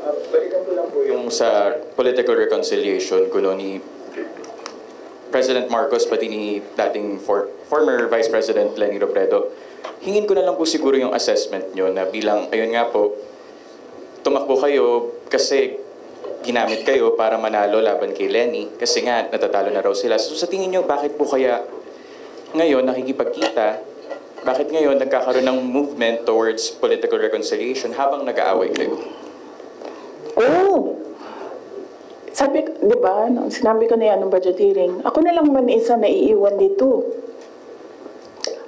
Balikan ko lang po yung sa political reconciliation kuno ni President Marcos pati ni dating former Vice President Leni Robredo. Hingin ko na lang po siguro yung assessment nyo na bilang, ayun nga po, tumakbo kayo kasi ginamit kayo para manalo laban kay Leni kasi nga natatalo na raw sila. So sa tingin nyo, bakit po kaya ngayon nakikipagkita? Bakit ngayon nagkakaroon ng movement towards political reconciliation habang nag-aaway kayo? Oh! Sabi, di ba, sinabi ko na yan ng budget hearing, ako na lang man isa na iiwan dito.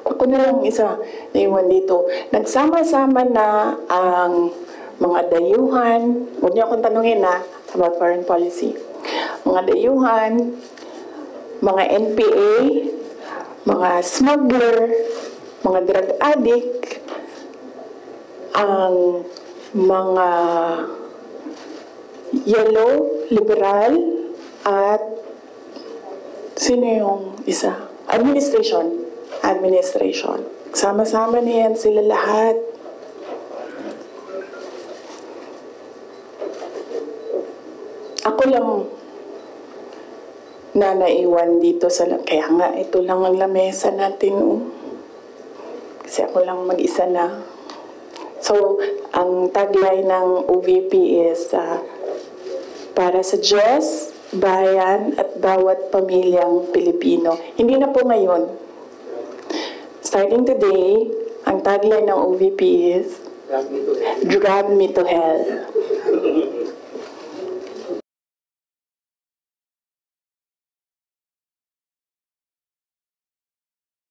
Ako na lang isa na iiwan dito. Nagsama-sama na ang mga dayuhan, huwag niyo akong tanungin na about foreign policy. Mga dayuhan, mga NPA, mga smuggler, mga drug addict, ang mga yellow, liberal, at sino yung isa? Administration. Sama-sama na yan sila lahat. Ako lang na naiwan dito sa... Kaya nga, ito lang ang lamesa natin. Oh. Kasi ako lang mag-isa na. So, ang tagline ng OVP is para sa Diyos, bayan, at bawat pamilyang Pilipino. Hindi na po ngayon. Starting today, ang tagline ng OVP is Drag me to hell.